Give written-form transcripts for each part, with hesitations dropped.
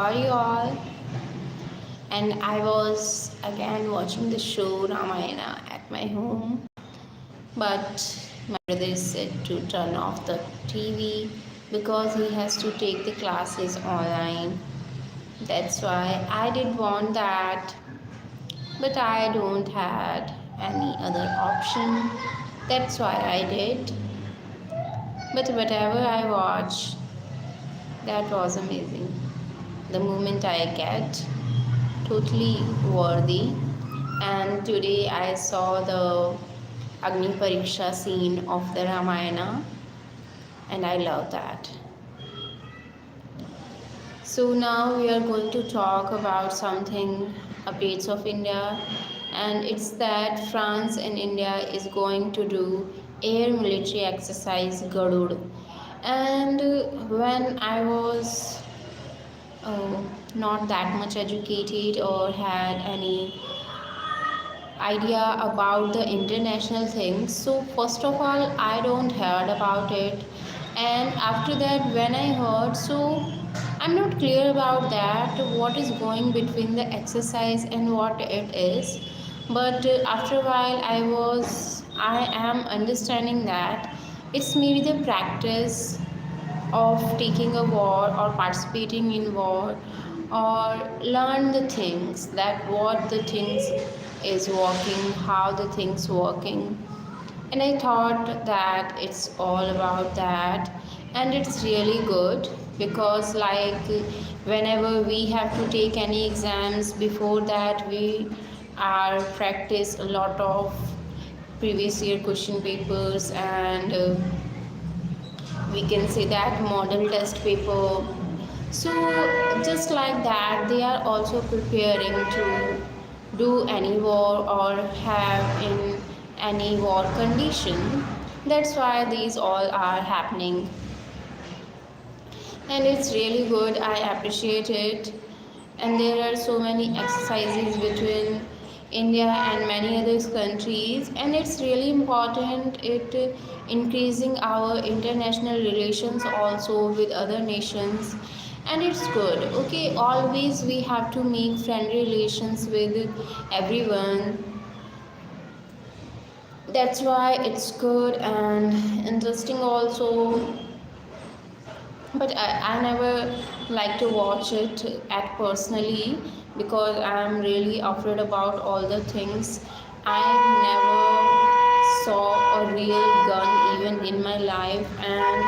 Are you all? And I was again watching the show Ramayana at my home, but my brother is said to turn off the TV because he has to take the classes online. That's why I did want that, but I don't had any other option. That's why I did. But whatever I watched, that was amazing. The moment I get totally worthy. And today I saw the Agni Pariksha scene of the Ramayana, and I love that. So now we are going to talk about something updates of India, and it's that France and India is going to do air military exercise Garud. And when I was not that much educated or had any idea about the international things, so first of all I don't heard about it, and after that when I heard, so I'm not clear about that what is going between the exercise and what it is. But after a while I am understanding that it's maybe the practice of taking a war or participating in war, or learn the things that what the things is working, how the things working. And I thought that it's all about that, and it's really good because like whenever we have to take any exams, before that we are practice a lot of previous year question papers, and we can say that model test paper. So just like that they are also preparing to do any war or have in any war condition. That's why these all are happening, and it's really good. I appreciate it. And there are so many exercises between India and many other countries, and it's really important it increasing our international relations also with other nations. And it's good. Okay, always we have to make friendly relations with everyone. That's why it's good and interesting also. But I never like to watch it at personally because I'm really afraid about all the things. I never saw a real gun even in my life, and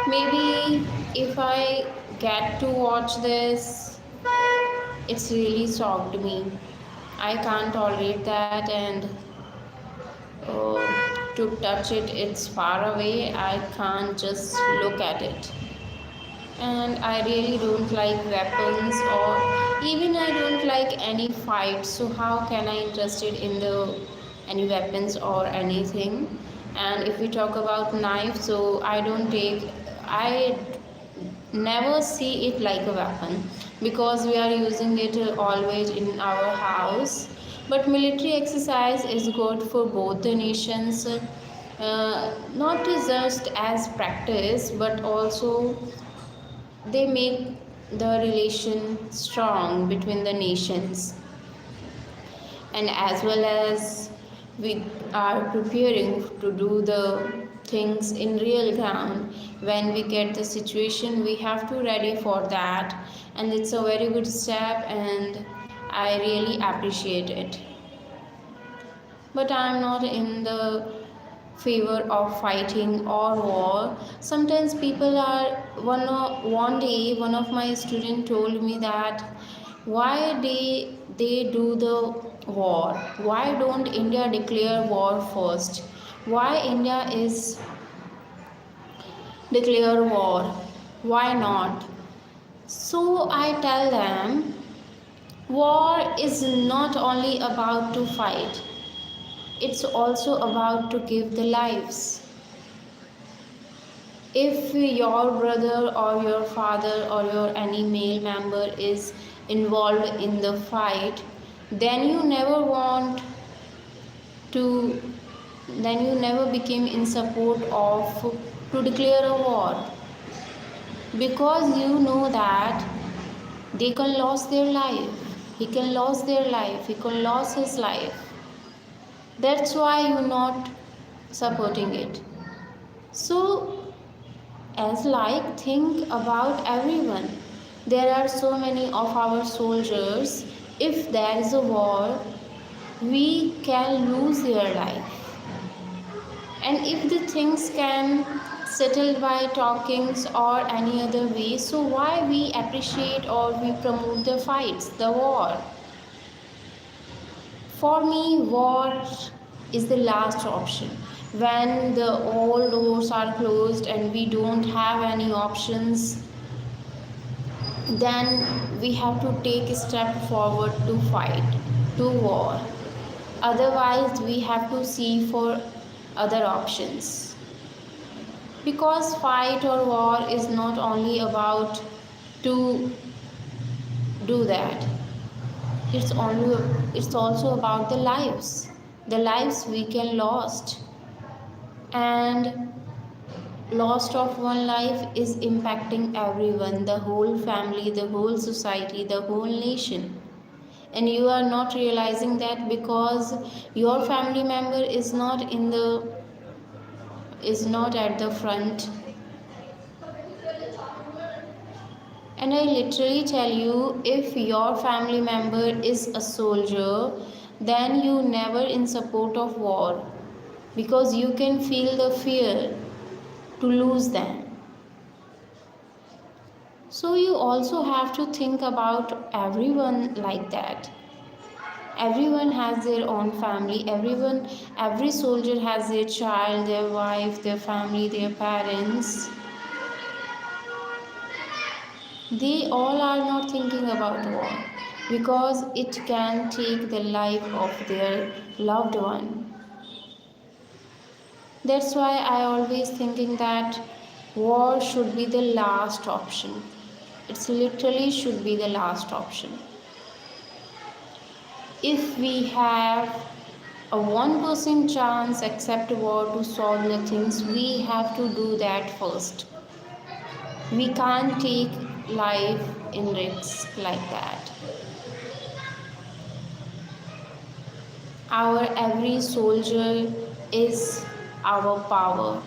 maybe if I get to watch this, it's really shocked me. I can't tolerate that, and to touch it, it's far away. I can't just look at it. And I really don't like weapons, or even I don't like any fight. So how can I interested in the any weapons or anything? And if we talk about knife, so I never see it like a weapon because we are using it always in our house. But military exercise is good for both the nations, not just as practice but also they make the relation strong between the nations. And as well as we are preparing to do the things in real ground, when we get the situation we have to ready for that, and it's a very good step, and I really appreciate it. But I'm not in the favor of fighting or war. Sometimes people are one day one of my student told me that why they do the war? Why don't India declare war first? Why India is declare war? Why not? So I tell them war is not only about to fight, it's also about to give the lives. If your brother or your father or your any male member is involved in the fight, then you never want to then you never became in support of to declare a war, because you know that they can lose their life. He can lose their life. He can lose his life. That's why you're not supporting it. So, as like, think about everyone. There are so many of our soldiers. If there is a war, we can lose their life. And if the things can settle by talkings or any other way, so why we appreciate or we promote the fights, the war? For me, war is the last option. When the all doors are closed and we don't have any options, then we have to take a step forward to fight, to war. Otherwise, we have to see for other options. Because fight or war is not only about to do that. It's also about the lives we can lost. And loss of one life is impacting everyone, the whole family, the whole society, the whole nation. And you are not realizing that because your family member is not at the front. And I literally tell you, if your family member is a soldier, then you never in support of war, because you can feel the fear to lose them. So you also have to think about everyone like that. Everyone has their own family. Every soldier has their child, their wife, their family, their parents. They all are not thinking about war because it can take the life of their loved one. That's why I always thinking that war should be the last option. It's literally should be the last option. If we have a 1% chance accept war to solve the things, we have to do that first. We can't take life in risk like that. Our every soldier is our power,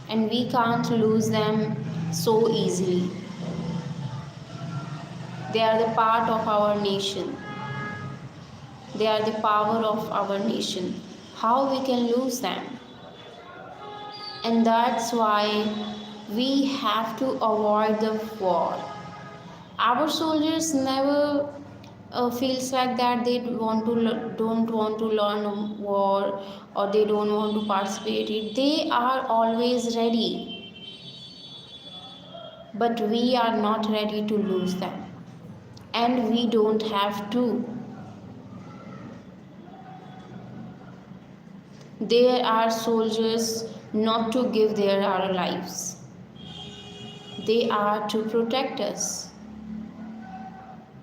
and we can't lose them so easily. They are the part of our nation. They are the power of our nation. How we can lose them? And that's why we have to avoid the war. Our soldiers never feels like that they don't want to learn war, or they don't want to participate in it. They are always ready, but we are not ready to lose them, and we don't have to. There are soldiers not to give their our lives. They are to protect us.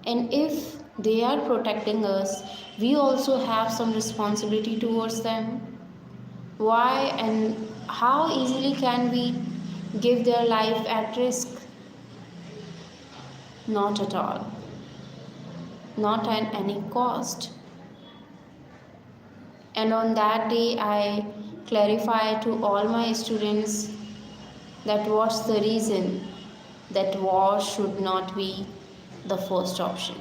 And if they are protecting us, we also have some responsibility towards them. Why and how easily can we give their life at risk? Not at all. Not at any cost. And on that day, I clarify to all my students that what's the reason that war should not be the first option.